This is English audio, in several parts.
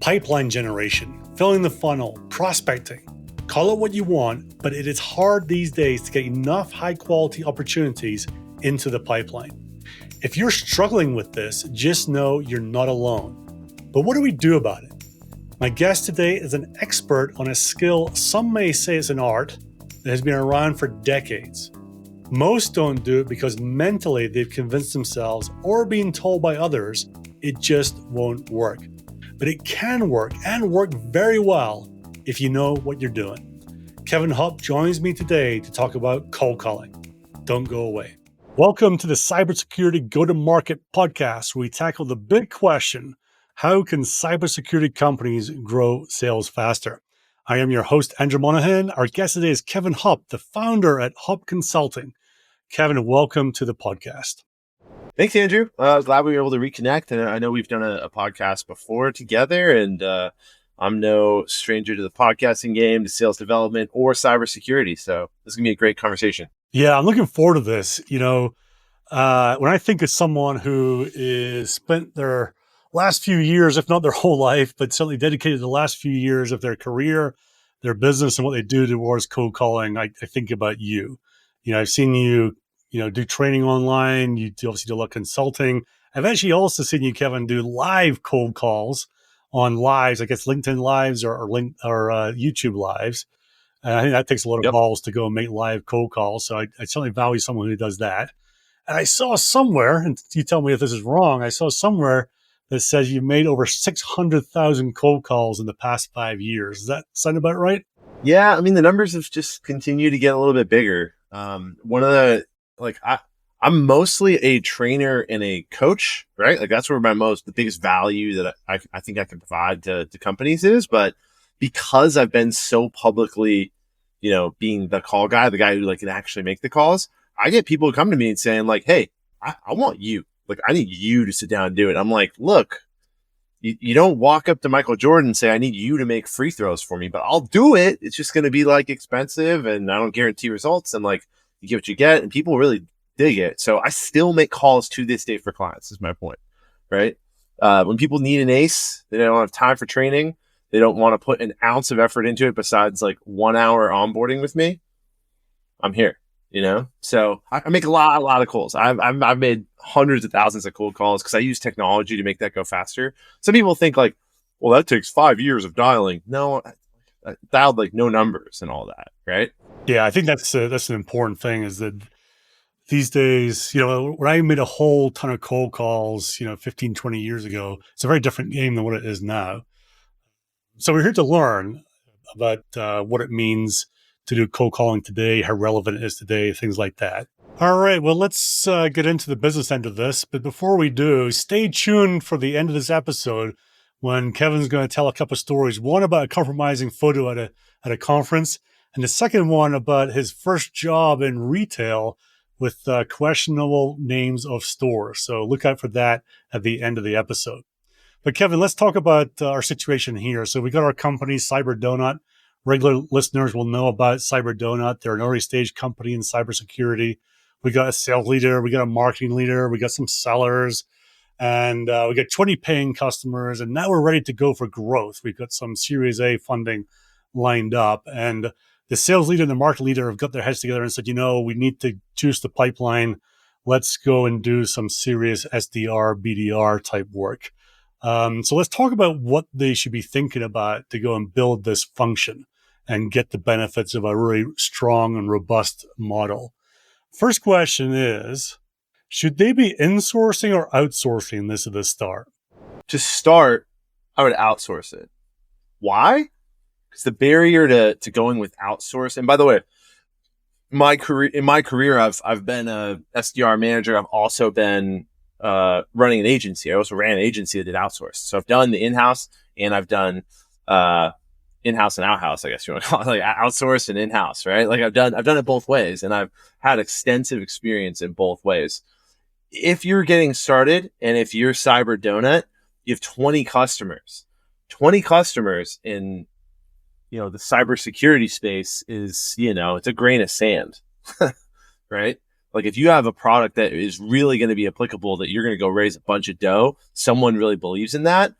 pipeline generation, filling the funnel, prospecting. Call it what you want, but it is hard these days to get enough high-quality opportunities into the pipeline. If you're struggling with this, just know you're not alone. But what do we do about it? My guest today is an expert on a skill some may say is an art that has been around for decades. Most don't do it because mentally they've convinced themselves or being told by others it just won't work. But it can work and work very well if you know what you're doing. Kevin Hopp joins me today to talk about cold calling. Don't go away. Welcome to the Cybersecurity Go-To-Market Podcast, where we tackle the big question: how can cybersecurity companies grow sales faster? I am your host, Andrew Monahan. Our guest today is Kevin Hopp, the founder at Hopp Consulting. Kevin, welcome to the podcast. Thanks, Andrew. I was glad we were able to reconnect. And I know we've done a podcast before together, and I'm no stranger to the podcasting game, to sales development, or cybersecurity. So this is going to be a great conversation. Yeah, I'm looking forward to this. You know, when I think of someone who is spent their last few years, if not their whole life, but certainly dedicated the last few years of their career, their business, and what they do towards cold calling, I think about you. You know, I've seen you, do training online. You obviously do a lot of consulting. I've actually also seen you, Kevin, do live cold calls on lives, I guess LinkedIn lives or YouTube lives. And I think that takes a lot of balls to go and make live cold calls. So I certainly value someone who does that. And I saw somewhere, and you tell me if this is wrong, I saw somewhere that says you made over 600,000 cold calls in the past 5 years. Does that sound about right? Yeah, I mean, the numbers have just continued to get a little bit bigger. I'm mostly a trainer and a coach, right? Like that's where the biggest value that I think I can provide to companies is. But because I've been so publicly, being the call guy, the guy who can actually make the calls, I get people who come to me and saying like, hey, I want you. Like, I need you to sit down and do it. I'm like, look, you don't walk up to Michael Jordan and say, I need you to make free throws for me, but I'll do it. It's just going to be expensive and I don't guarantee results. And you get what you get, and people really dig it. So I still make calls to this day for clients, is my point, right? When people need an ace, they don't have time for training. They don't want to put an ounce of effort into it besides 1 hour onboarding with me. I'm here. So I make a lot of calls. I've made hundreds of thousands of cold calls because I use technology to make that go faster. Some people think well, that takes 5 years of dialing. No, I dialed no numbers and all that, right? Yeah, I think that's an important thing is that these days, when I made a whole ton of cold calls, 15, 20 years ago, it's a very different game than what it is now. So we're here to learn about what it means to do cold calling today, how relevant it is today, things like that. All right, well, let's get into the business end of this. But before we do, stay tuned for the end of this episode when Kevin's going to tell a couple of stories. One about a compromising photo at a conference, and the second one about his first job in retail with questionable names of stores. So look out for that at the end of the episode. But Kevin, let's talk about our situation here. So we got our company, CyberDonut. Regular listeners will know about CyberDonut. They're an early stage company in cybersecurity. We got a sales leader, we got a marketing leader, we got some sellers, and we got 20 paying customers. And now we're ready to go for growth. We've got some Series A funding lined up. And the sales leader and the market leader have got their heads together and said, we need to juice the pipeline. Let's go and do some serious SDR, BDR type work. So let's talk about what they should be thinking about to go and build this function and get the benefits of a really strong and robust model. First question is, should they be insourcing or outsourcing this at the start? To start, I would outsource it. Why? Because the barrier to going with outsource, and by the way, in my career, I've been a SDR manager. I've also been running an agency. I also ran an agency that did outsource. So I've done the in-house and I've done in-house and out-house, I guess you want to call it, outsource and in-house, right? I've done it both ways, and I've had extensive experience in both ways. If you're getting started and if you're CyberDonut, you have 20 customers. 20 customers in the cybersecurity space is, it's a grain of sand, right? If you have a product that is really going to be applicable, that you're going to go raise a bunch of dough, someone really believes in that,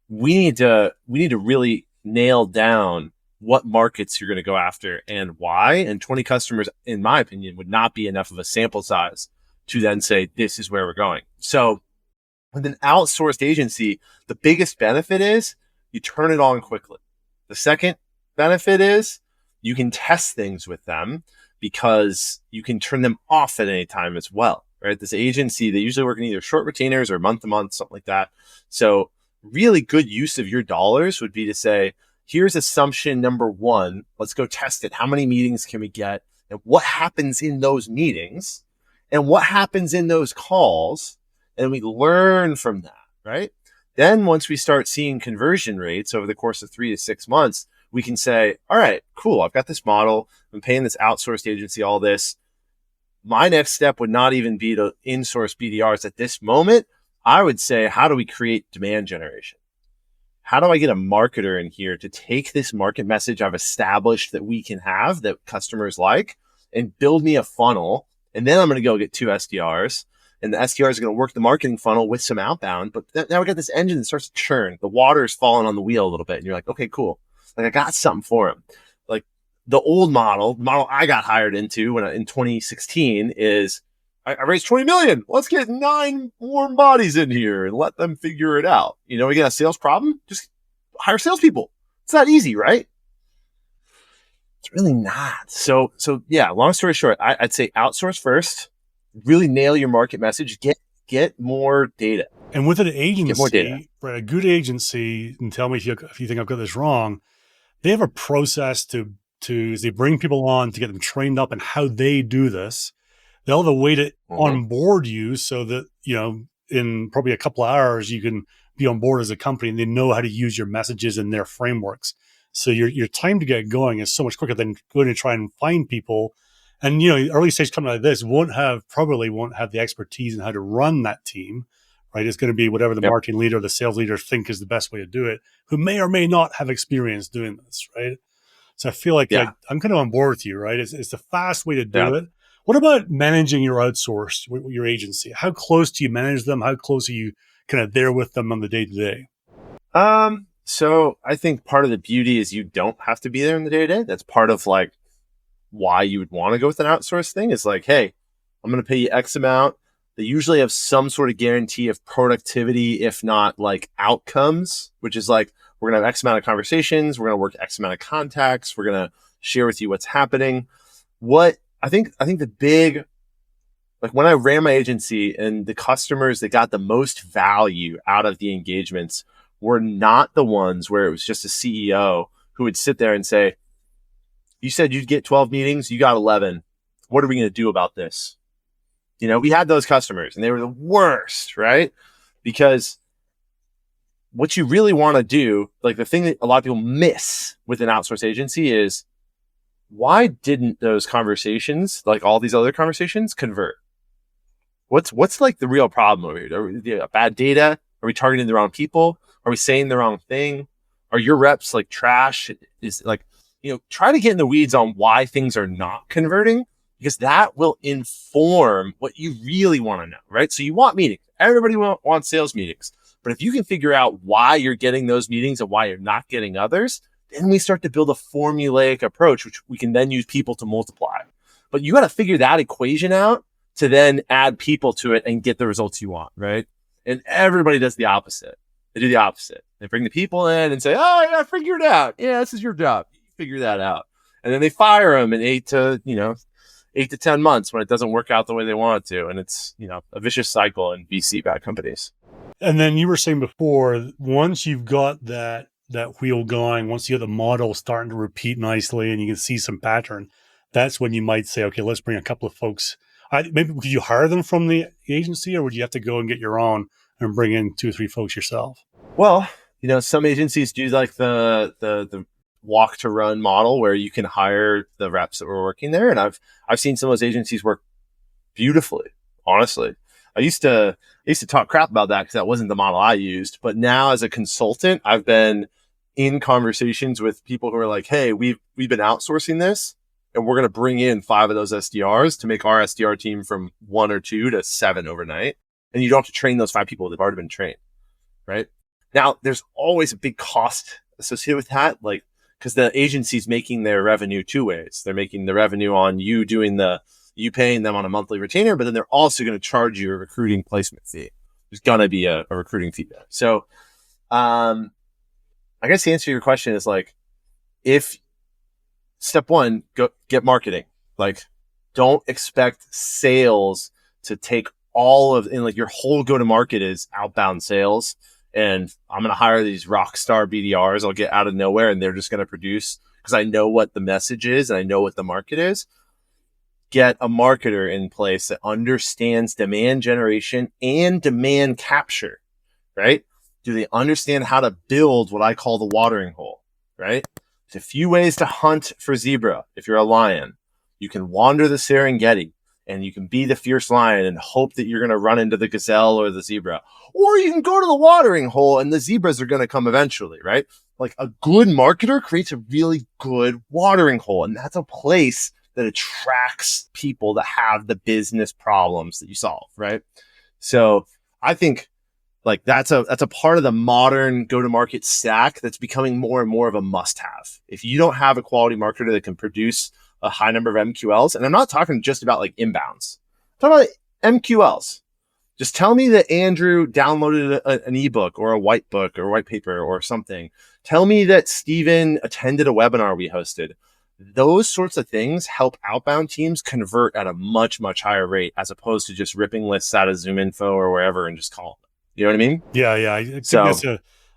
we need to really nail down what markets you're going to go after and why. And 20 customers, in my opinion, would not be enough of a sample size to then say, this is where we're going. So with an outsourced agency, the biggest benefit is you turn it on quickly. The second benefit is you can test things with them because you can turn them off at any time as well, right? This agency, they usually work in either short retainers or month to month, something like that. So really good use of your dollars would be to say, here's assumption number one. Let's go test it. How many meetings can we get? And what happens in those meetings? And what happens in those calls? And we learn from that, right? Then once we start seeing conversion rates over the course of 3 to 6 months, we can say, all right, cool. I've got this model. I'm paying this outsourced agency all this. My next step would not even be to insource BDRs at this moment. I would say, how do we create demand generation? How do I get a marketer in here to take this market message I've established that we can have that customers like and build me a funnel? And then I'm going to go get 2 SDRs, and the SDRs are going to work the marketing funnel with some outbound. But now we got this engine that starts to churn. The water's falling on the wheel a little bit. And you're like, okay, cool. Like I got something for him. Like the old model, the model I got hired into in 2016 is I raised 20 million. Let's get 9 warm bodies in here and let them figure it out. You know, we got a sales problem. Just hire salespeople. It's that easy, right? It's really not. So yeah, long story short, I'd say outsource first, really nail your market message, get more data. And with an agency, get more data. Right, a good agency, and tell me if you think I've got this wrong, they have a process to they bring people on to get them trained up in how they do this. They'll have a way to onboard you so that, you know, in probably a couple of hours, you can be on board as a company and they know how to use your messages and their frameworks. So your time to get going is so much quicker than going to try and find people. And, you know, early stage company like this probably won't have the expertise in how to run that team, right? It's going to be whatever the marketing leader or the sales leader think is the best way to do it, who may or may not have experience doing this, right? So I feel like I'm kind of on board with you, right? It's the fast way to do it. What about managing your your agency? How close do you manage them? How close are you kind of there with them on the day-to-day? So I think part of the beauty is you don't have to be there in the day-to-day. That's part of like why you would want to go with an outsource thing is like, hey, I'm going to pay you X amount. They usually have some sort of guarantee of productivity, if not like outcomes, which is like, we're going to have X amount of conversations. We're going to work X amount of contacts. We're going to share with you what's happening. I think the big, like when I ran my agency and the customers that got the most value out of the engagements were not the ones where it was just a CEO who would sit there and say, you said you'd get 12 meetings, you got 11. What are we going to do about this? You know, we had those customers and they were the worst, right? Because what you really want to do, like the thing that a lot of people miss with an outsource agency is, why didn't those conversations, like all these other conversations, convert? What's like the real problem over here? Are we bad data? Are we targeting the wrong people? Are we saying the wrong thing? Are your reps like trash? Is like, you know, try to get in the weeds on why things are not converting, because that will inform what you really want to know, right? So you want meetings. Everybody wants sales meetings. But if you can figure out why you're getting those meetings and why you're not getting others, then we start to build a formulaic approach, which we can then use people to multiply. But you got to figure that equation out to then add people to it and get the results you want, right? And everybody does the opposite. They do the opposite. They bring the people in and say, oh, yeah, figure it out. Yeah, this is your job. You figure that out. And then they fire them in 8 to 10 months when it doesn't work out the way they want it to. And it's, you know, a vicious cycle in VC-backed companies. And then you were saying before, once you've got that wheel going, once you get the model starting to repeat nicely and you can see some pattern, that's when you might say, okay, let's bring a couple of folks. Maybe could you hire them from the agency, or would you have to go and get your own and bring in 2 or 3 folks yourself? Well, you know, some agencies do like the walk to run model where you can hire the reps that were working there. And I've seen some of those agencies work beautifully, honestly. I used to talk crap about that because that wasn't the model I used. But now as a consultant, I've been in conversations with people who are like, hey, we've been outsourcing this and we're going to bring in 5 of those SDRs to make our SDR team from 1 or 2 to 7 overnight. And you don't have to train those 5 people. They've already been trained, right? Now, there's always a big cost associated with that, like, because the agency's making their revenue two ways. They're making the revenue on you you paying them on a monthly retainer, but then they're also going to charge you a recruiting placement fee. There's going to be a recruiting fee there. So, I guess the answer to your question is like, if step one, go get marketing. Like, don't expect sales to take like your whole go-to-market is outbound sales. And I'm going to hire these rock star BDRs. I'll get out of nowhere and they're just going to produce because I know what the message is and I know what the market is. Get a marketer in place that understands demand generation and demand capture, right? Do they understand how to build what I call the watering hole, right? There's a few ways to hunt for zebra. If you're a lion, you can wander the Serengeti and you can be the fierce lion and hope that you're going to run into the gazelle or the zebra. Or you can go to the watering hole and the zebras are going to come eventually, right? Like a good marketer creates a really good watering hole. And that's a place that attracts people that have the business problems that you solve, right? So I think like that's a part of the modern go-to-market stack that's becoming more and more of a must-have. If you don't have a quality marketer that can produce a high number of MQLs, and I'm not talking just about like inbounds, I'm talking about MQLs. Just tell me that Andrew downloaded an ebook or a white book or white paper or something. Tell me that Steven attended a webinar we hosted. Those sorts of things help outbound teams convert at a much, much higher rate as opposed to just ripping lists out of ZoomInfo or wherever and just calling them. You know what I mean? Yeah. I think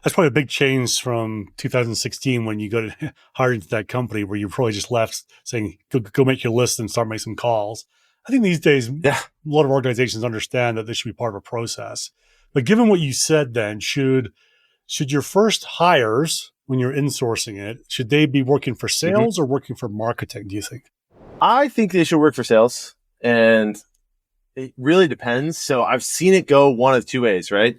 that's probably a big change from 2016 when you got hired into that company where you probably just left saying, go make your list and start making some calls. I think these days, a lot of organizations understand that this should be part of a process. But given what you said then, should your first hires, when you're insourcing it, should they be working for sales or working for marketing, do you think? I think they should work for sales. And it really depends. So I've seen it go one of two ways, right?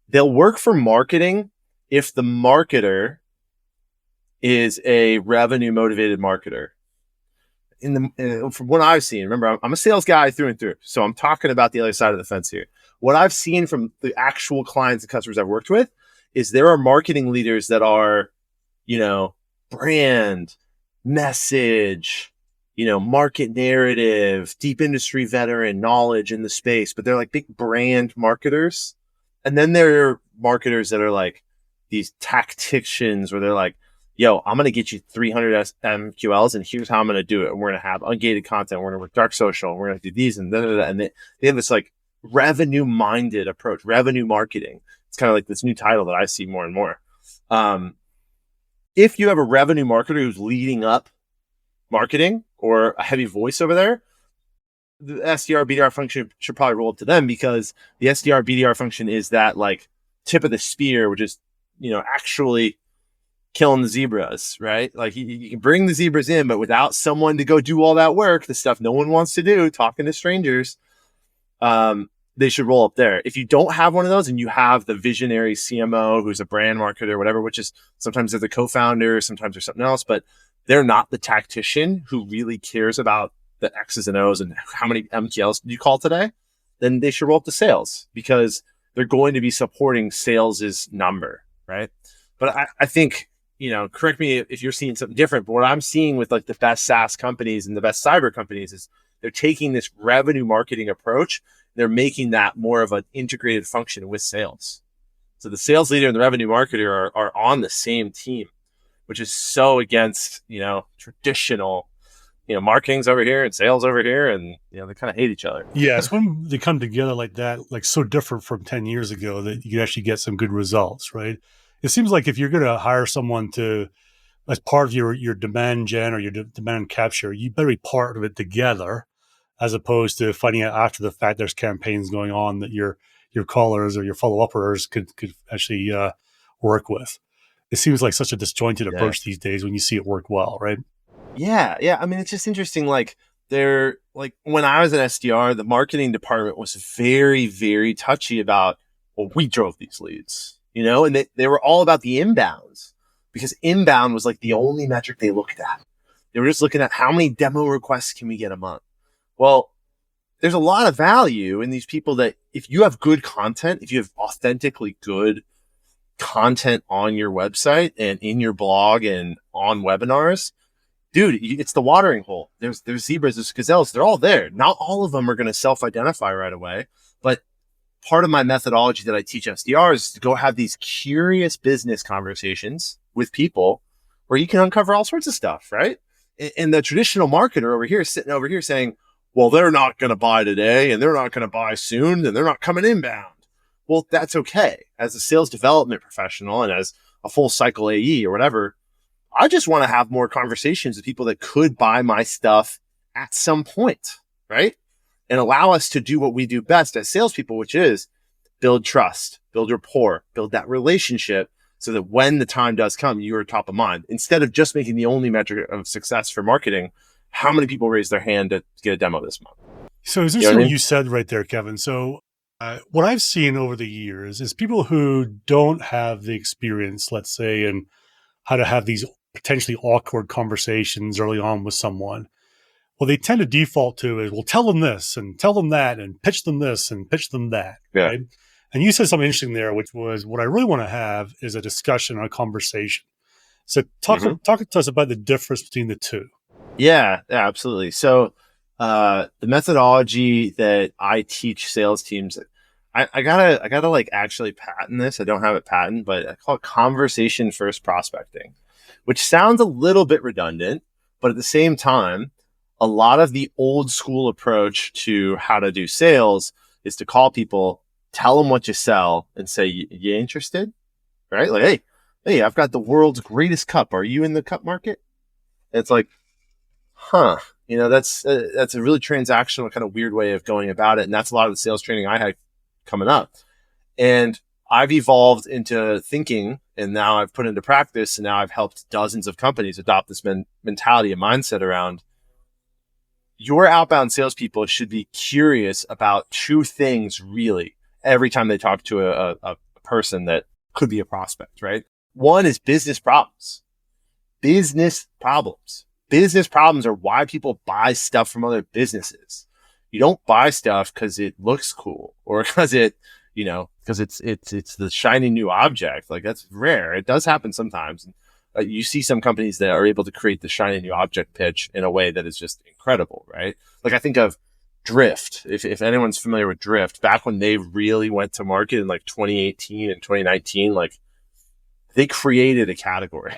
They'll work for marketing if the marketer is a revenue motivated marketer. From what I've seen, remember, I'm a sales guy through and through. So I'm talking about the other side of the fence here. What I've seen from the actual clients and customers I've worked with is there are marketing leaders that are, brand, message, market narrative, deep industry veteran knowledge in the space, but they're like big brand marketers. And then there are marketers that are like these tacticians where they're like, yo, I'm going to get you 300 MQLs and here's how I'm going to do it. And we're going to have ungated content. We're going to work dark social. And we're going to do these and da. And they have this like revenue minded approach, revenue marketing. It's kind of like this new title that I see more and more. If you have a revenue marketer who's leading up marketing or a heavy voice over there, the SDR BDR function should probably roll up to them because the SDR BDR function is that like tip of the spear, which is, actually killing the zebras, right? Like you can bring the zebras in, but without someone to go do all that work, the stuff no one wants to do, talking to strangers, they should roll up there. If you don't have one of those and you have the visionary CMO who's a brand marketer, whatever, which is sometimes they're the co-founder, sometimes they're something else, but they're not the tactician who really cares about the X's and O's and how many MQLs did you call today, then they should roll up to sales because they're going to be supporting sales's number, right? But I think, correct me if you're seeing something different, but what I'm seeing with like the best SaaS companies and the best cyber companies is they're taking this revenue marketing approach. They're making that more of an integrated function with sales. So the sales leader and the revenue marketer are on the same team, which is so against, traditional, marketing's over here and sales over here. And, they kind of hate each other. Yeah. It's when they come together like that, like so different from 10 years ago that you can actually get some good results, right? It seems like if you're going to hire someone as part of your demand gen or your demand capture, you better be part of it together, as opposed to finding out after the fact there's campaigns going on that your callers or your follow-uppers could actually work with. It seems like such a disjointed approach these days when you see it work well, right? Yeah. I mean, it's just interesting. Like when I was an SDR, the marketing department was very, very touchy about, well, we drove these leads, and they were all about the inbounds because inbound was like the only metric they looked at. They were just looking at how many demo requests can we get a month? Well, there's a lot of value in these people that if you have good content, if you have authentically good, content on your website and in your blog and on webinars, dude, it's the watering hole. There's zebras, there's gazelles. They're all there. Not all of them are going to self-identify right away, but part of my methodology that I teach SDRs is to go have these curious business conversations with people where you can uncover all sorts of stuff, right? And the traditional marketer over here is sitting over here saying, well, they're not going to buy today and they're not going to buy soon and they're not coming inbound. Well, that's okay. As a sales development professional and as a full cycle AE or whatever, I just want to have more conversations with people that could buy my stuff at some point, right? And allow us to do what we do best as salespeople, which is build trust, build rapport, build that relationship so that when the time does come, you are top of mind. Instead of just making the only metric of success for marketing, how many people raise their hand to get a demo this month? So is this what you said right there, Kevin? So what I've seen over the years is people who don't have the experience, let's say, in how to have these potentially awkward conversations early on with someone. Well, they tend to default to is, well, tell them this and tell them that and pitch them this and pitch them that. Yeah. Right? And you said something interesting there, which was what I really want to have is a discussion or a conversation. So talk to us about the difference between the two. Yeah, absolutely. So the methodology that I teach sales teams, I gotta like actually patent this. I don't have it patent, but I call it conversation first prospecting, which sounds a little bit redundant, but at the same time, a lot of the old school approach to how to do sales is to call people, tell them what you sell and say, you interested? Right? Like, hey, I've got the world's greatest cup. Are you in the cup market? And it's like, that's a really transactional kind of weird way of going about it. And that's a lot of the sales training I had coming up. And I've evolved into thinking, and now I've put into practice, and now I've helped dozens of companies adopt this mentality and mindset around your outbound salespeople should be curious about two things really every time they talk to a person that could be a prospect, right? One is business problems. Business problems. Business problems are why people buy stuff from other businesses. You don't buy stuff because it looks cool or because because it's the shiny new object. Like that's rare. It does happen sometimes. You see some companies that are able to create the shiny new object pitch in a way that is just incredible, right? Like I think of Drift. If anyone's familiar with Drift, back when they really went to market in like 2018 and 2019, like they created a category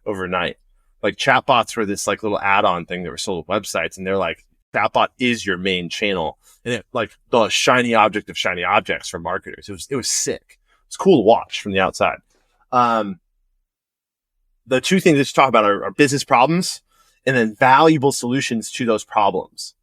overnight. Like chatbots were this like little add-on thing that were sold with websites, and they're like, chatbot is your main channel, and it like the shiny object of shiny objects for marketers. It was sick. It's cool to watch from the outside. The two things that you talk about are business problems and then valuable solutions to those problems.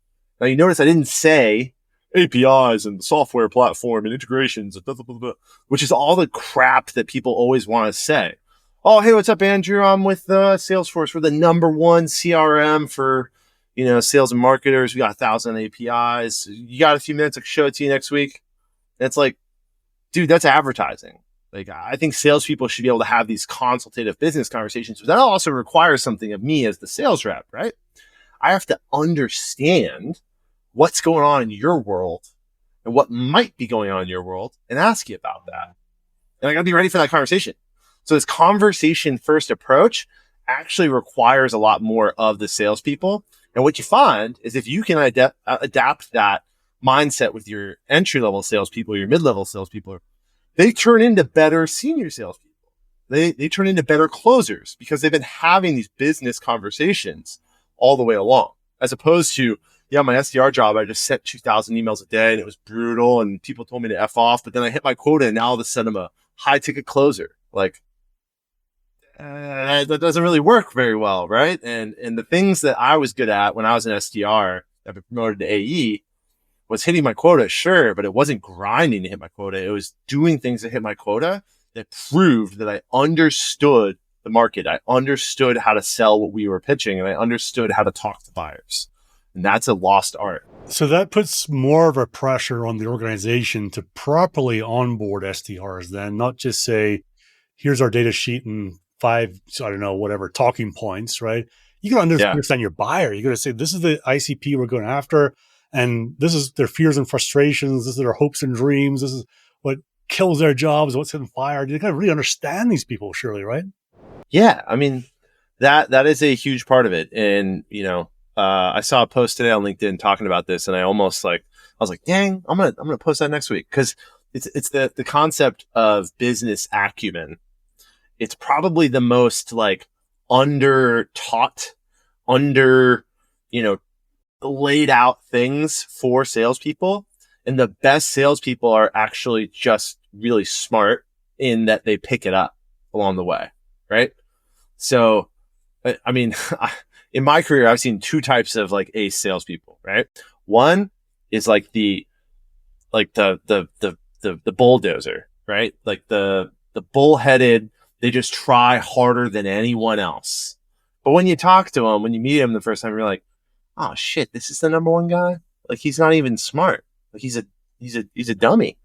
Now you notice I didn't say APIs and software platform and integrations, and blah, blah, blah, blah, which is all the crap that people always want to say. Oh, hey, what's up, Andrew? I'm with Salesforce. We're the number one CRM for, sales and marketers. We got 1,000 APIs. You got a few minutes? I can show it to you next week. And it's like, dude, that's advertising. Like, I think salespeople should be able to have these consultative business conversations, but that also requires something of me as the sales rep, right? I have to understand what's going on in your world and what might be going on in your world and ask you about that. And I got to be ready for that conversation. So this conversation first approach actually requires a lot more of the salespeople. And what you find is if you can adapt that mindset with your entry-level salespeople, your mid-level salespeople, they turn into better senior salespeople. They turn into better closers because they've been having these business conversations all the way along, as opposed to, my SDR job, I just sent 2,000 emails a day and it was brutal and people told me to F off, but then I hit my quota and now all of a sudden I'm a high ticket closer. Like, that doesn't really work very well, right? And the things that I was good at when I was an SDR, I've been promoted to AE, was hitting my quota, sure, but it wasn't grinding to hit my quota. It was doing things to hit my quota that proved that I understood the market. I understood how to sell what we were pitching, and I understood how to talk to buyers. And that's a lost art. So that puts more of a pressure on the organization to properly onboard SDRs then, not just say, here's our data sheet and 5, talking points, right? You got to understand your buyer. You got to say, this is the ICP we're going after, and this is their fears and frustrations. This is their hopes and dreams. This is what kills their jobs, what's getting fired. You kind of really understand these people, surely, right? Yeah, I mean that is a huge part of it. And I saw a post today on LinkedIn talking about this, and I was like, dang, I'm gonna post that next week, because it's the concept of business acumen. It's probably the most like under taught, laid out things for salespeople. And the best salespeople are actually just really smart in that they pick it up along the way. Right. So, I mean, in my career, I've seen two types of like ace salespeople, right? One is like the bulldozer, right? Like the bullheaded, they just try harder than anyone else. But when you talk to them, when you meet him the first time, you're like, oh shit, this is the number one guy. Like, he's not even smart. Like, he's a dummy.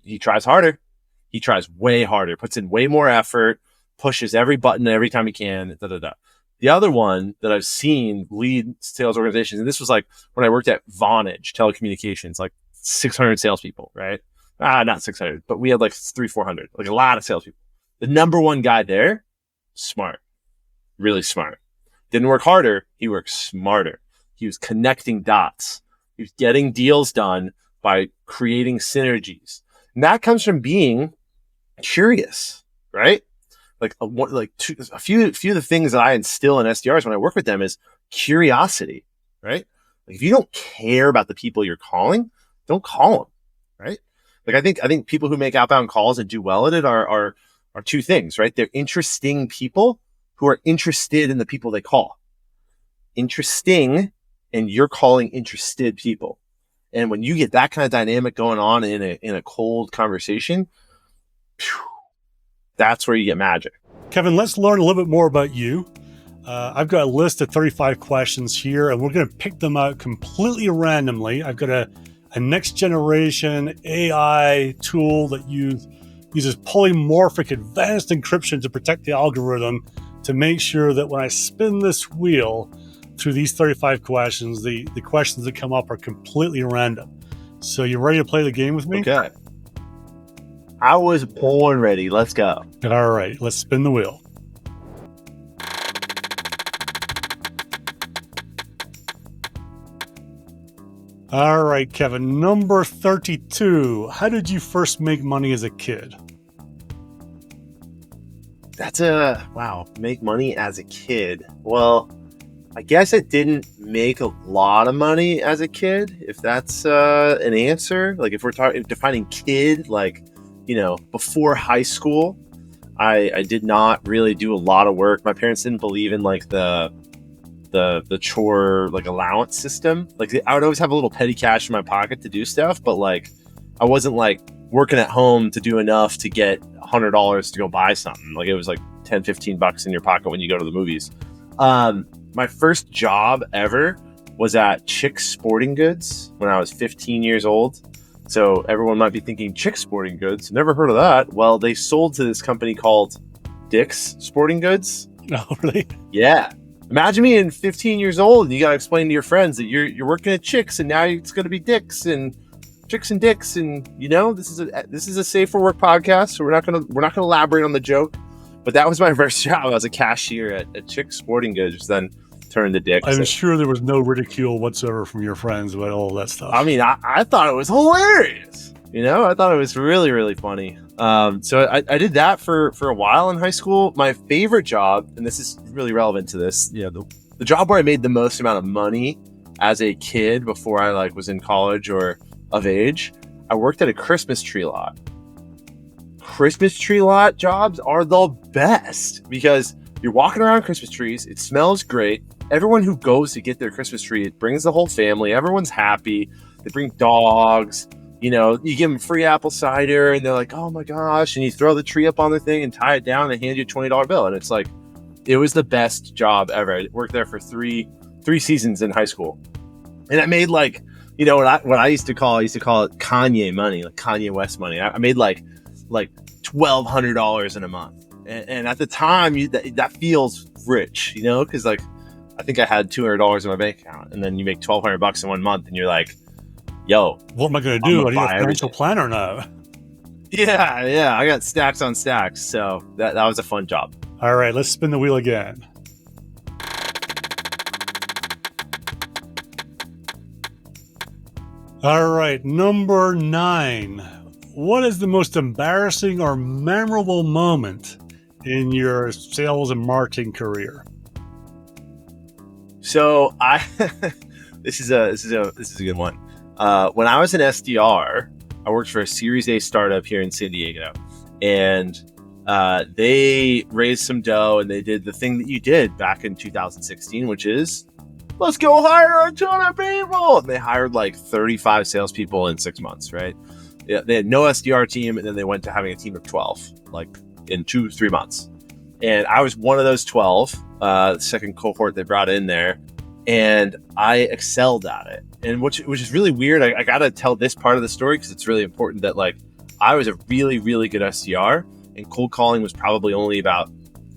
He tries harder. He tries way harder, puts in way more effort, pushes every button every time he can. The other one that I've seen lead sales organizations, and this was like when I worked at Vonage Telecommunications, like 600 salespeople, right? Not 600, but we had like 400, like a lot of salespeople. The number one guy there, smart, really smart. Didn't work harder. He worked smarter. He was connecting dots. He was getting deals done by creating synergies. And that comes from being curious, right? Like a few of the things that I instill in SDRs when I work with them is curiosity, right? Like, if you don't care about the people you're calling, don't call them, right? Like, I think people who make outbound calls and do well at it are two things, right? They're interesting people who are interested in the people they call. Interesting, and you're calling interested people. And when you get that kind of dynamic going on in a cold conversation, that's where you get magic. Kevin, let's learn a little bit more about you. I've got a list of 35 questions here, and we're going to pick them out completely randomly. I've got a next generation AI tool that uses polymorphic advanced encryption to protect the algorithm to make sure that when I spin this wheel through these 35 questions, the questions that come up are completely random. So you ready to play the game with me? Okay. I was born ready. Let's go. All right, let's spin the wheel. All right, Kevin, number 32. How did you first make money as a kid? Make money as a kid. Well, I guess I didn't make a lot of money as a kid, if that's an answer. Like, if we're defining kid, like, before high school, I did not really do a lot of work. My parents didn't believe in like the chore, like, allowance system. Like, I would always have a little petty cash in my pocket to do stuff, but like, I wasn't like working at home to do enough to get $100 to go buy something. Like, it was like $10-15 in your pocket when you go to the movies. My first job ever was at Chick's Sporting Goods when I was 15 years old. So everyone might be thinking, Chick's Sporting Goods, never heard of that. Well, they sold to this company called Dick's Sporting Goods. Oh, really? Yeah. Imagine being 15 years old and you got to explain to your friends that you're working at Chick's, and now it's going to be Dick's and Chicks and Dicks. And this is a safe for work podcast, so we're not going to elaborate on the joke. But that was my first job. I was a cashier at Chick's Sporting Goods, which then turned to Dick's. I'm sure there was no ridicule whatsoever from your friends about all that stuff. I mean, I thought it was hilarious. I thought it was really, really funny. So I did that for a while in high school. My favorite job, and this is really relevant to this, the job where I made the most amount of money as a kid before I was in college or of age, I worked at a Christmas tree lot. Christmas tree lot jobs are the best because you're walking around Christmas trees. It smells great. Everyone who goes to get their Christmas tree, it brings the whole family. Everyone's happy. They bring dogs. You give them free apple cider and they're like, oh my gosh. And you throw the tree up on the thing and tie it down and hand you a $20 bill. And it's like, it was the best job ever. I worked there for three seasons in high school. And I made what I used to call it Kanye money, like Kanye West money. I made like $1,200 in a month. And at the time, that feels rich, because I think I had $200 in my bank account, and then you make $1,200 in 1 month, and you're like, "Yo, what am I going to do? I need a financial planner now." Yeah. I got stacks on stacks. So that was a fun job. All right, let's spin the wheel again. All right, number 9. What is the most embarrassing or memorable moment in your sales and marketing career? So this is a good one. When I was an SDR, I worked for a Series A startup here in San Diego, and they raised some dough, and they did the thing that you did back in 2016, which is, let's go hire a ton of people. And they hired like 35 salespeople in 6 months, right? Yeah, they had no SDR team, and then they went to having a team of 12, like in 2-3 months. And I was one of those 12, the second cohort they brought in there, and I excelled at it. And which is really weird. I got to tell this part of the story because it's really important that like I was a really, really good SDR, and cold calling was probably only about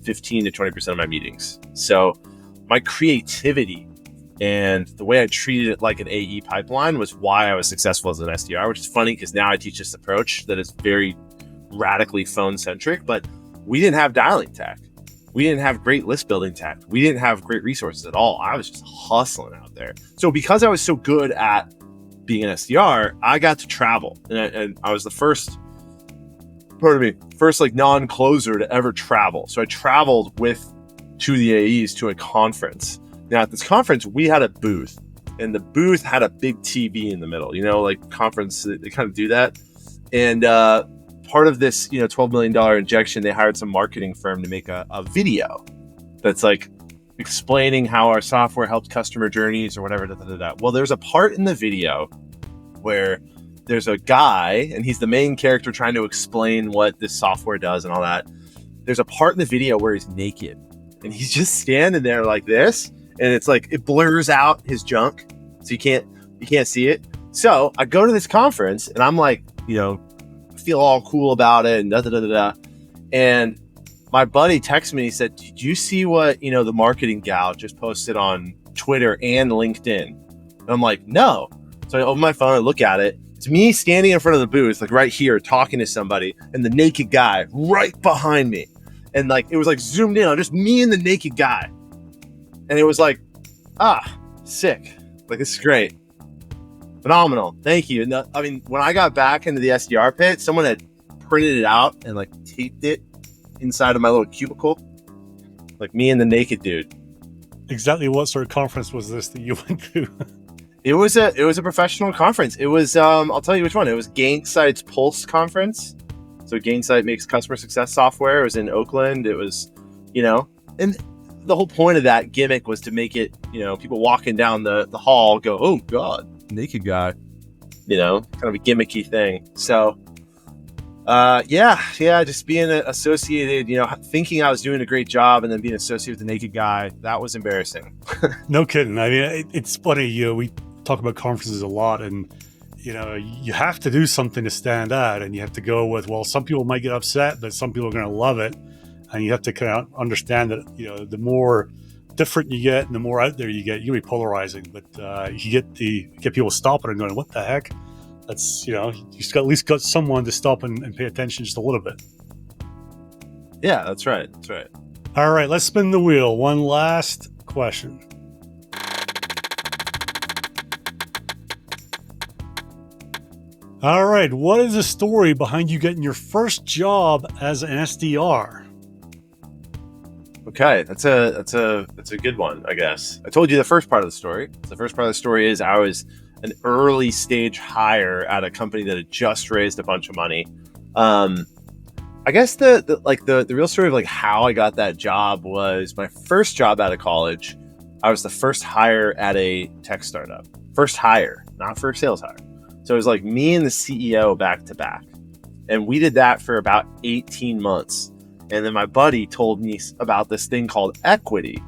15 to 20% of my meetings. So my creativity and the way I treated it like an AE pipeline was why I was successful as an SDR, which is funny because now I teach this approach that is very radically phone centric, but we didn't have dialing tech. We didn't have great list building tech. We didn't have great resources at all. I was just hustling out there. So because I was so good at being an SDR, I got to travel. And I was the first like non-closer to ever travel. So I traveled with 2 of the AEs to a conference. Now at this conference, we had a booth, and the booth had a big TV in the middle, like conference, they kind of do that. And part of this, $12 million injection, they hired some marketing firm to make a video that's like explaining how our software helps customer journeys or whatever. Well, there's a part in the video where there's a guy, and he's the main character trying to explain what this software does and all that. There's a part in the video where he's naked, and he's just standing there like this, and it's like it blurs out his junk, so you can't see it. So I go to this conference, and I'm like, feel all cool about it, and and my buddy texted me. He said, "Did you see what the marketing gal just posted on Twitter and LinkedIn?" And I'm like, "No." So I open my phone and look at it. It's me standing in front of the booth, like right here, talking to somebody, and the naked guy right behind me, and like it was like zoomed in on just me and the naked guy, and it was like, sick. Like, this is great. Phenomenal. Thank you. And I mean, when I got back into the SDR pit, someone had printed it out and like taped it inside of my little cubicle. Like me and the naked dude. Exactly what sort of conference was this that you went to? It was a professional conference. It was, I'll tell you which one. It was Gainsight's Pulse conference. So Gainsight makes customer success software. It was in Oakland. It was, and the whole point of that gimmick was to make it, people walking down the hall go, "Oh God, naked guy," kind of a gimmicky thing. So just being associated, thinking I was doing a great job and then being associated with the naked guy, that was embarrassing. No kidding. I mean, it's funny, we talk about conferences a lot, and you have to do something to stand out, and you have to go with, well, some people might get upset, but some people are going to love it, and you have to kind of understand that the more different you get and the more out there you get, you'll be polarizing. But you get people stopping and going, "What the heck?" That's you just at least got someone to stop and pay attention just a little bit. Yeah, that's right. All right, let's spin the wheel. One last question. All right, what is the story behind you getting your first job as an SDR? Okay, that's a good one, I guess. I told you the first part of the story. The first part of the story is I was an early stage hire at a company that had just raised a bunch of money. I guess the real story of like how I got that job was my first job out of college. I was the first hire at a tech startup. First hire, not first sales hire. So it was like me and the CEO back to back. And we did that for about 18 months. And then my buddy told me about this thing called equity.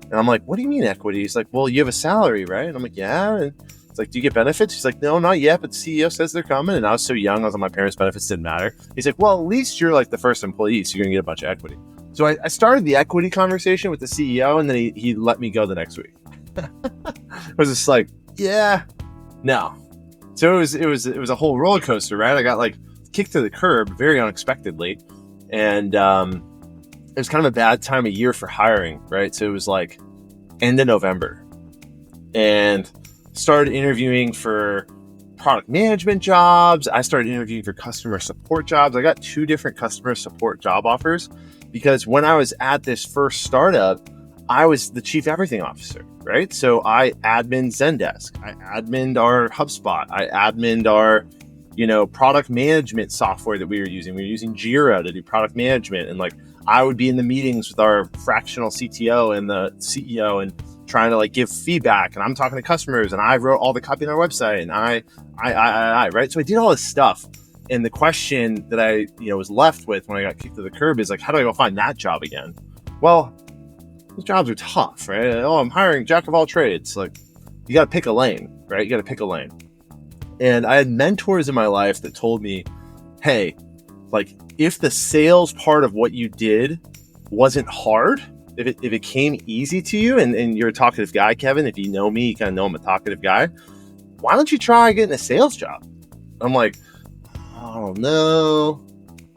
And I'm like, "What do you mean equity?" He's like, "Well, you have a salary, right?" And I'm like, "Yeah." And it's like, "Do you get benefits?" He's like, "No, not yet, but the CEO says they're coming." And I was so young, I was on my parents' benefits, didn't matter. He's like, "Well, at least you're like the first employee, so you're going to get a bunch of equity." So I started the equity conversation with the CEO, and then he let me go the next week. I was just like, "Yeah, no." So it was a whole roller coaster, right? I got like kicked to the curb very unexpectedly. And it was kind of a bad time of year for hiring, right? So it was like end of November, and started interviewing for product management jobs. I started interviewing for customer support jobs. I got 2 different customer support job offers because when I was at this first startup, I was the chief everything officer, right? So I admin Zendesk, I admined our HubSpot, I admined our, product management software that we were using. We were using Jira to do product management. And like, I would be in the meetings with our fractional CTO and the CEO and trying to like give feedback. And I'm talking to customers, and I wrote all the copy on our website, and I, right? So I did all this stuff. And the question that I, was left with when I got kicked to the curb is like, how do I go find that job again? Well, those jobs are tough, right? Oh, I'm hiring jack of all trades. Like, you got to pick a lane, right? You got to pick a lane. And I had mentors in my life that told me, hey, like, if the sales part of what you did wasn't hard, if it came easy to you, and you're a talkative guy, Kevin, if you know me, you kind of know I'm a talkative guy, why don't you try getting a sales job? I'm like, I don't know.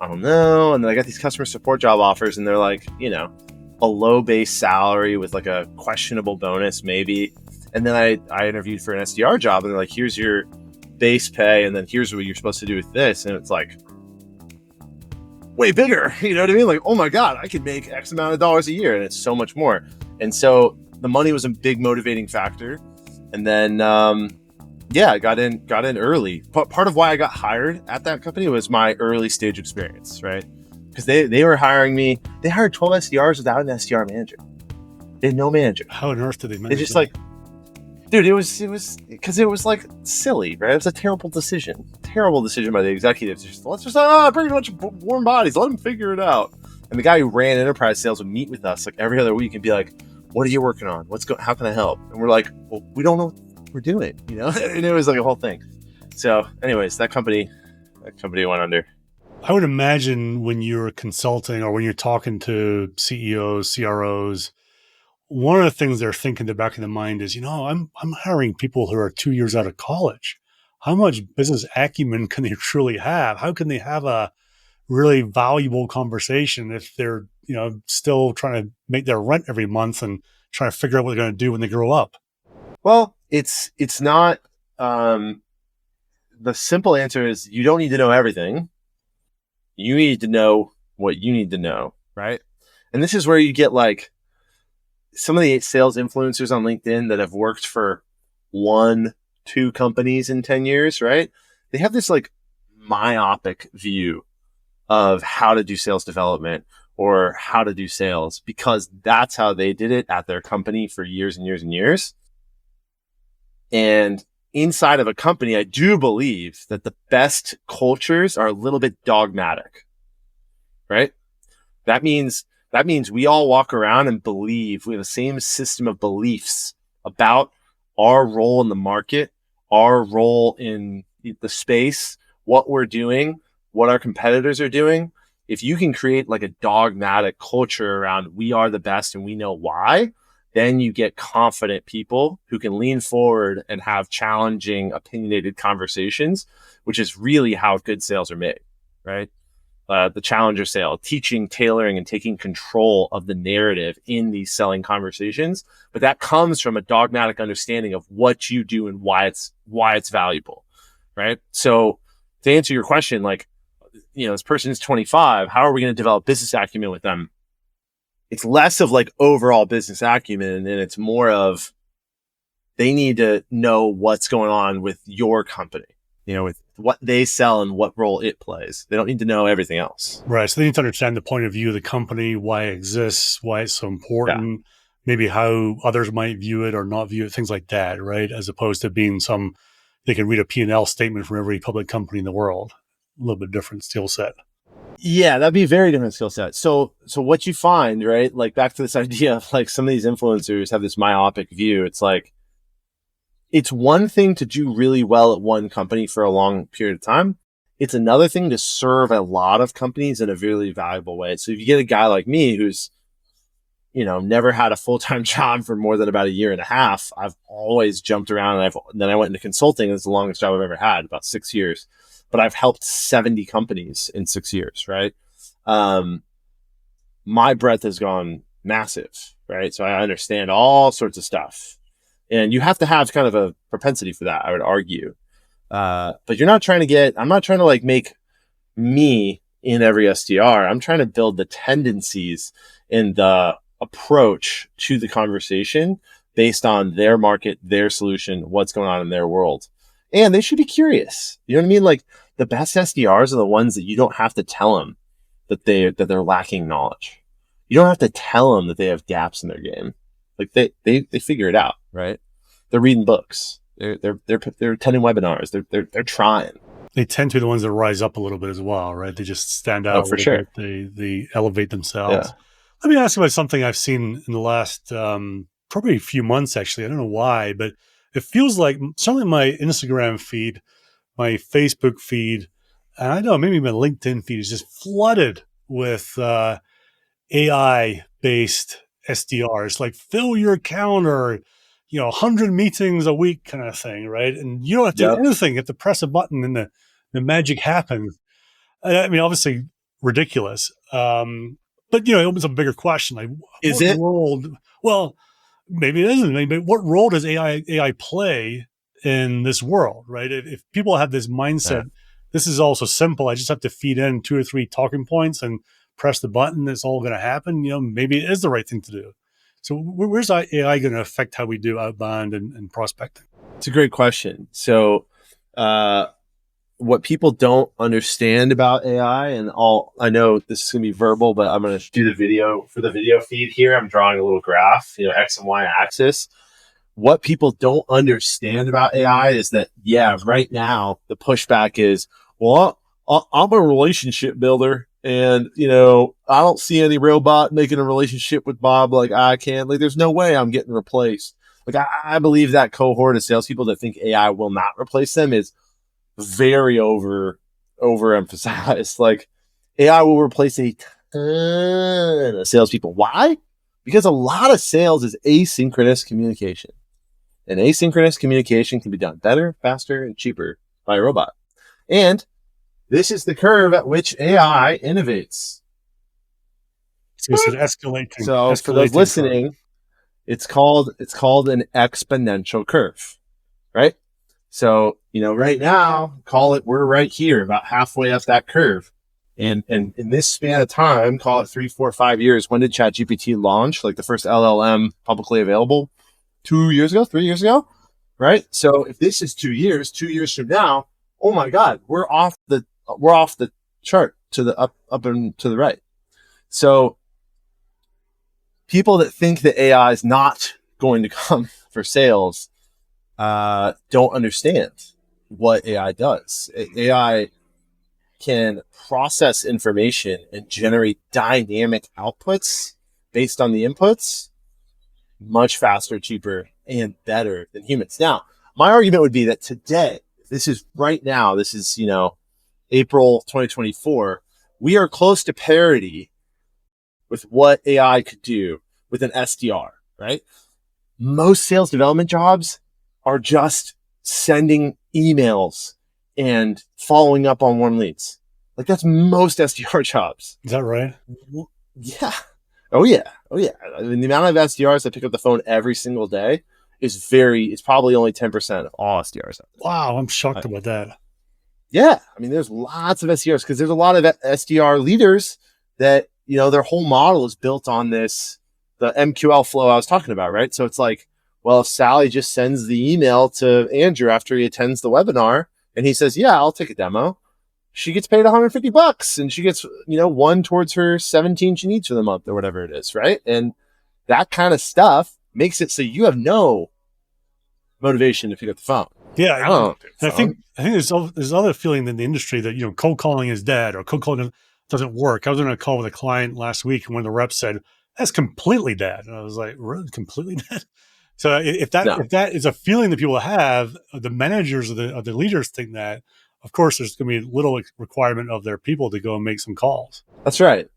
And then I got these customer support job offers, and they're like, a low base salary with like a questionable bonus maybe. And then I interviewed for an SDR job, and they're like, here's your base pay, and then here's what you're supposed to do with this. And it's like way bigger, you know what I mean? Like, oh my God, I could make X amount of dollars a year, and it's so much more. And so the money was a big motivating factor. And then, I got in early. Part of why I got hired at that company was my early stage experience, right? Because they were hiring me. They hired 12 SDRs without an SDR manager. They had no manager. How on earth did they manage? It's just like, dude, it was because it was like silly, right? It was a terrible decision by the executives. Let's just bring a bunch of warm bodies, let them figure it out. And the guy who ran enterprise sales would meet with us like every other week and be like, "What are you working on? How can I help?" And we're like, "Well, we don't know what we're doing," And it was like a whole thing. So, anyways, that company went under. I would imagine when you're consulting or when you're talking to CEOs, CROs, one of the things they're thinking in the back of their mind is, I'm hiring people who are 2 years out of college. How much business acumen can they truly have? How can they have a really valuable conversation if they're, still trying to make their rent every month and trying to figure out what they're going to do when they grow up? Well, it's not, the simple answer is you don't need to know everything. You need to know what you need to know, right? And this is where you get like some of the sales influencers on LinkedIn that have worked for 1-2 companies in 10 years, right? They have this like myopic view of how to do sales development or how to do sales because that's how they did it at their company for years and years and years. And inside of a company, I do believe that the best cultures are a little bit dogmatic, right? That means we all walk around and believe we have the same system of beliefs about our role in the market, our role in the space, what we're doing, what our competitors are doing. If you can create like a dogmatic culture around we are the best and we know why, then you get confident people who can lean forward and have challenging, opinionated conversations, which is really how good sales are made, right? The challenger sale, teaching, tailoring, and taking control of the narrative in these selling conversations. But that comes from a dogmatic understanding of what you do and why it's valuable, right? So to answer your question, like, this person is 25, how are we going to develop business acumen with them? It's less of like overall business acumen, and it's more of they need to know what's going on with your company, with what they sell and what role it plays. They don't need to know everything else. Right. So they need to understand the point of view of the company, why it exists, why it's so important, maybe how others might view it or not view it, things like that, right? As opposed to being they can read a P&L statement from every public company in the world. A little bit different skill set. Yeah, that'd be a very different skill set. So what you find, right? Like back to this idea of like some of these influencers have this myopic view. It's like, it's one thing to do really well at one company for a long period of time. It's another thing to serve a lot of companies in a really valuable way. So if you get a guy like me who's, never had a full-time job for more than about 1.5 years, I've always jumped around, and then I went into consulting. It's the longest job I've ever had, about 6 years. but I've helped 70 companies in 6 years, right? My breadth has gone massive, right? So I understand all sorts of stuff. And you have to have kind of a propensity for that, I would argue. But I'm not trying to like make me in every SDR. I'm trying to build the tendencies and the approach to the conversation based on their market, their solution, what's going on in their world. And they should be curious. You know what I mean? Like the best SDRs are the ones that you don't have to tell them that they're lacking knowledge. You don't have to tell them that they have gaps in their game. Like they figure it out, right? They're reading books. They're attending webinars. They're trying. They tend to be the ones that rise up a little bit as well, right? They just stand out. Oh, for sure. They elevate themselves. Yeah. Let me ask you about something I've seen in the last probably a few months, actually. I don't know why, but it feels like certainly my Instagram feed, my Facebook feed, and I know maybe my LinkedIn feed is just flooded with AI-based SDRs, like fill your calendar, 100 meetings a week kind of thing, right? And you don't have to do anything. You have to press a button and the magic happens. I mean, obviously ridiculous. But, it opens up a bigger question. Like, is it? Well, maybe it isn't. Maybe what role does AI play in this world, right? If people have this mindset, this is also simple. I just have to feed in 2 or 3 talking points and press the button. It's all going to happen. Maybe it is the right thing to do. So where's AI going to affect how we do outbound and prospecting? It's a great question. So what people don't understand about AI, and I know this is going to be verbal, but I'm going to do the video for the video feed here. I'm drawing a little graph, X and Y axis. What people don't understand about AI is that, right now the pushback is, well, I'm a relationship builder. And, I don't see any robot making a relationship with Bob like I can. Like, there's no way I'm getting replaced. Like, I believe that cohort of salespeople that think AI will not replace them is very overemphasized. Like, AI will replace a ton of salespeople. Why? Because a lot of sales is asynchronous communication. And asynchronous communication can be done better, faster, and cheaper by a robot. And this is the curve at which AI innovates. So it's an escalating. So for those listening, curve. it's called an exponential curve, right? So, right now, we're right here, about halfway up that curve. And in this span of time, call it 3, 4, 5 years. When did ChatGPT launch? Like the first LLM publicly available? 2 years ago, 3 years ago, right? So if this is 2 years from now, oh my God, we're off the chart to the up and to the right. So people that think that AI is not going to come for sales don't understand what AI does. AI can process information and generate dynamic outputs based on the inputs much faster, cheaper, and better than humans. Now, my argument would be that today, this is April 2024, we are close to parity with what AI could do with an SDR, right? Most sales development jobs are just sending emails and following up on warm leads. Like, that's most SDR jobs. Is that right? Yeah. Oh yeah. I mean, the amount of SDRs that pick up the phone every single day it's probably only 10% of all SDRs. Wow. I'm shocked about that. Yeah. I mean, there's lots of SDRs because there's a lot of SDR leaders that, their whole model is built on the MQL flow I was talking about, right? So it's like, well, if Sally just sends the email to Andrew after he attends the webinar and he says, yeah, I'll take a demo, she gets paid $150 and she gets, one towards her 17 she needs for the month or whatever it is, right? And that kind of stuff makes it so you have no motivation to pick up the phone. Yeah, I think there's other feeling in the industry that cold calling is dead or cold calling doesn't work. I was on a call with a client last week and one of the reps said that's completely dead, and I was like, really, completely dead? So if that is a feeling that people have, the managers or the leaders think that, of course, there's going to be little requirement of their people to go and make some calls. That's right.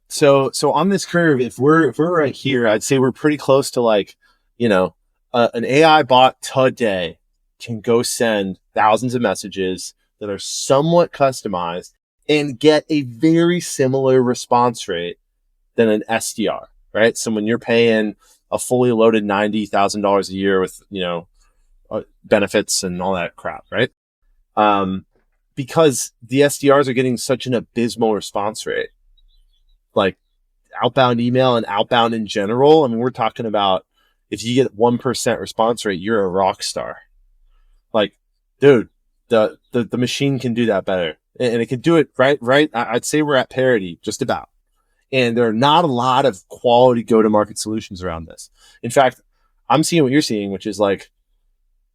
So on this curve, if we're right here, I'd say we're pretty close to an AI bot today can go send thousands of messages. that are somewhat customized and get a very similar response rate than an SDR, right? So when you're paying a fully loaded $90,000 a year with, benefits and all that crap, right? Because the SDRs are getting such an abysmal response rate, like outbound email and outbound in general. I mean, we're talking about if you get 1% response rate, you're a rock star. Like, dude, the machine can do that better, and it can do it right. I'd say we're at parity, just about. And there are not a lot of quality go-to-market solutions around this. In fact, I'm seeing what you're seeing, which is like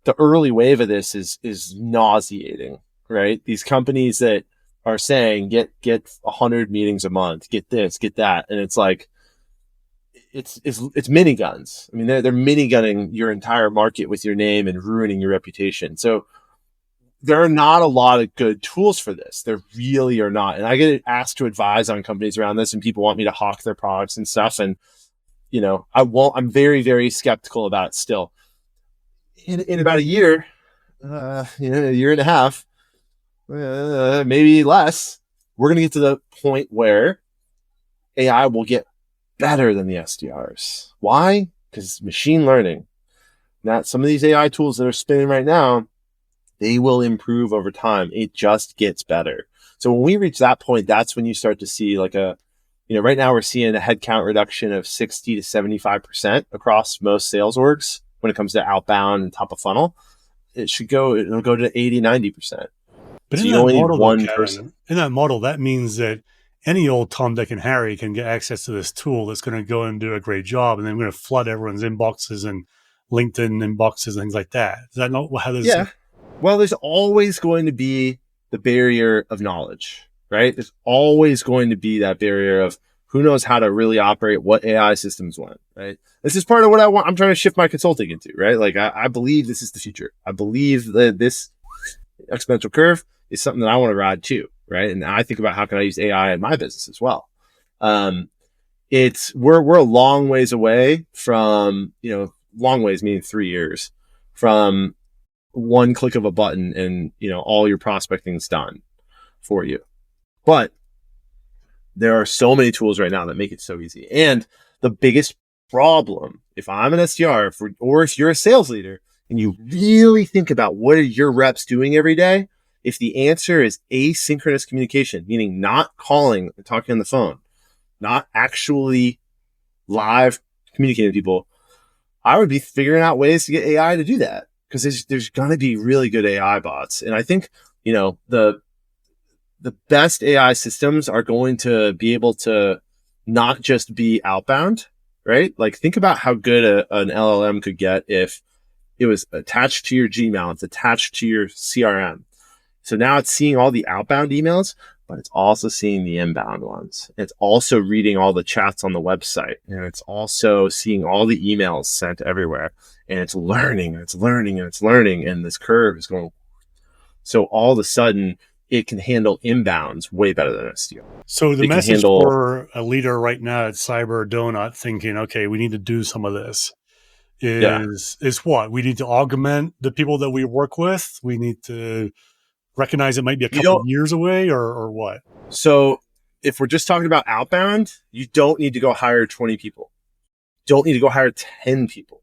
the early wave of this is nauseating, right? These companies that are saying get 100 meetings a month, get this, get that, and it's like it's miniguns. I mean, they're minigunning your entire market with your name and ruining your reputation. So there are not a lot of good tools for this. There really are not. And I get asked to advise on companies around this, and people want me to hawk their products and stuff. And, I'm very, very skeptical about it still. In about a year, a year and a half, maybe less, we're going to get to the point where AI will get better than the SDRs. Why? Because machine learning. Now, some of these AI tools that are spinning right now, they will improve over time. It just gets better. So when we reach that point, that's when you start to see like right now we're seeing a headcount reduction of 60 to 75% across most sales orgs when it comes to outbound and top of funnel. It'll go to 80, 90%. But so in you that only model, need one person. In that model, that means that any old Tom, Dick, and Harry can get access to this tool that's going to go and do a great job, and then we're going to flood everyone's inboxes and LinkedIn inboxes and things like that. Is that not how this? Yeah. Well, there's always going to be the barrier of knowledge, right? There's always going to be that barrier of who knows how to really operate what AI systems want, right? This is part of what I'm trying to shift my consulting into, right? Like I believe this is the future. I believe that this exponential curve is something that I want to ride too, right? And I think about how can I use AI in my business as well. We're a long ways away from, long ways meaning 3 years from one click of a button and, all your prospecting is done for you. But there are so many tools right now that make it so easy. And the biggest problem, if I'm an SDR or if you're a sales leader and you really think about what are your reps doing every day, if the answer is asynchronous communication, meaning not calling and talking on the phone, not actually live communicating with people, I would be figuring out ways to get AI to do that, because there's going to be really good AI bots. And I think, the best AI systems are going to be able to not just be outbound, right? Like think about how good an LLM could get if it was attached to your Gmail, it's attached to your CRM. So now it's seeing all the outbound emails, but it's also seeing the inbound ones. It's also reading all the chats on the website, and it's also seeing all the emails sent everywhere, and it's learning and it's learning and it's learning, and this curve is going. So all of a sudden it can handle inbounds way better than SDR. So the message for a leader right now at Cyber Donut thinking, okay, we need to do some of this is what? We need to augment the people that we work with. We need to recognize it might be a couple of years away or what? So if we're just talking about outbound, you don't need to go hire 20 people. Don't need to go hire 10 people.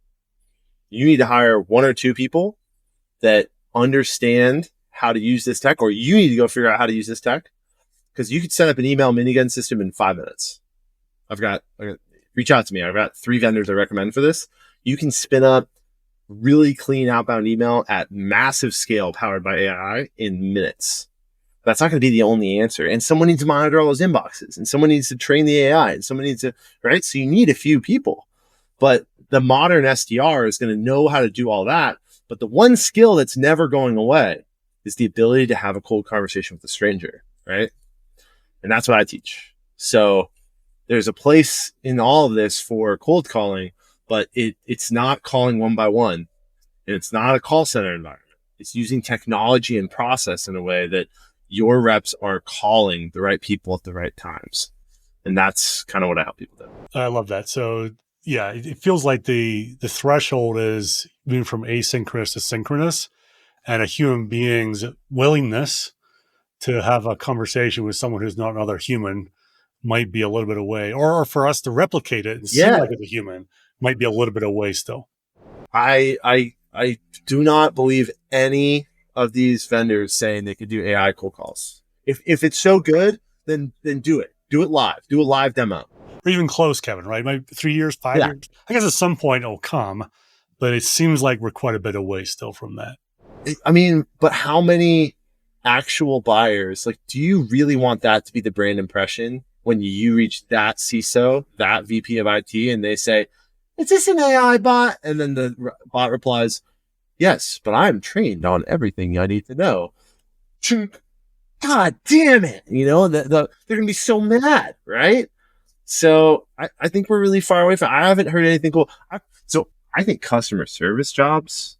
You need to hire 1 or 2 people that understand how to use this tech, or you need to go figure out how to use this tech, because you could set up an email minigun system in 5 minutes. Reach out to me. I've got 3 vendors I recommend for this. You can spin up really clean outbound email at massive scale powered by AI in minutes. That's not going to be the only answer. And someone needs to monitor all those inboxes, and someone needs to train the AI, and someone needs to, right? So you need a few people, but the modern SDR is going to know how to do all that. But the one skill that's never going away is the ability to have a cold conversation with a stranger, right? And that's what I teach. So there's a place in all of this for cold calling, but it's not calling one by one, and it's not a call center environment. It's using technology and process in a way that your reps are calling the right people at the right times. And that's kind of what I help people do. I love that. So yeah, it feels like the threshold is moving from asynchronous to synchronous, and a human being's willingness to have a conversation with someone who's not another human might be a little bit away, or for us to replicate it and seem Yeah. like it's a human might be a little bit away still. I do not believe any of these vendors saying they could do AI cold calls. If it's so good, then do it. Do it live. Do a live demo. Or even close, Kevin, right? Maybe 3 years, 5 Yeah. years. I guess at some point it'll come, but it seems like we're quite a bit away still from that. I mean, but how many actual buyers, like, do you really want that to be the brand impression when you reach that CISO, that VP of IT, and they say, is this an AI bot? And then the bot replies, yes, but I'm trained on everything I need to know. God damn it. You know, they're going to be so mad, right? So I think we're really far away from, I haven't heard anything cool. So I think customer service jobs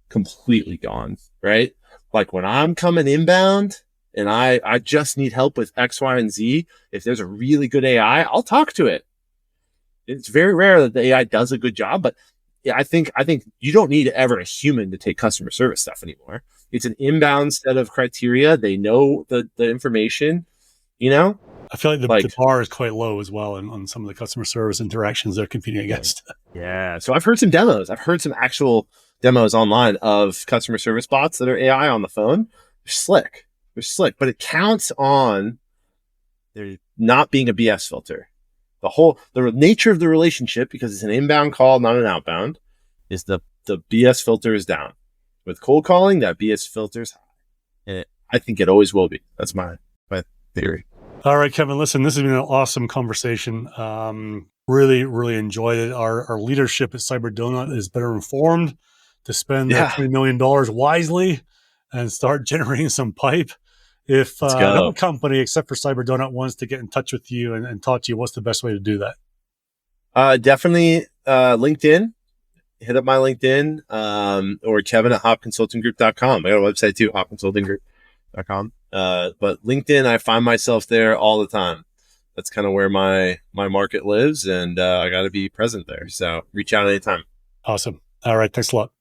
completely gone, right? Like when I'm coming inbound and I just need help with X, Y, and Z, if there's a really good AI, I'll talk to it. It's very rare that the AI does a good job, but yeah, I think you don't need ever a human to take customer service stuff anymore. It's an inbound set of criteria. They know the information, you know? I feel like the bar is quite low as well on some of the customer service interactions they're competing against. Yeah. So I've heard some demos. I've heard some actual demos online of customer service bots that are AI on the phone. They're slick. But it counts on there not being a BS filter. The nature of the relationship, because it's an inbound call, not an outbound, is the BS filter is down. With cold calling, that BS filter is high. And I think it always will be. That's my theory. All right, Kevin, listen, this has been an awesome conversation. Really, really enjoyed it. Our leadership at CyberDonut is better informed to spend that $20 million wisely and start generating some pipe. If no company except for CyberDonut wants to get in touch with you and talk to you, what's the best way to do that? Definitely LinkedIn. Hit up my LinkedIn or Kevin at hoppconsultinggroup.com. I got a website too, hoppconsultinggroup.com. But LinkedIn, I find myself there all the time. That's kind of where my market lives, and I got to be present there. So reach out anytime. Awesome. All right. Thanks a lot.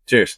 Cheers.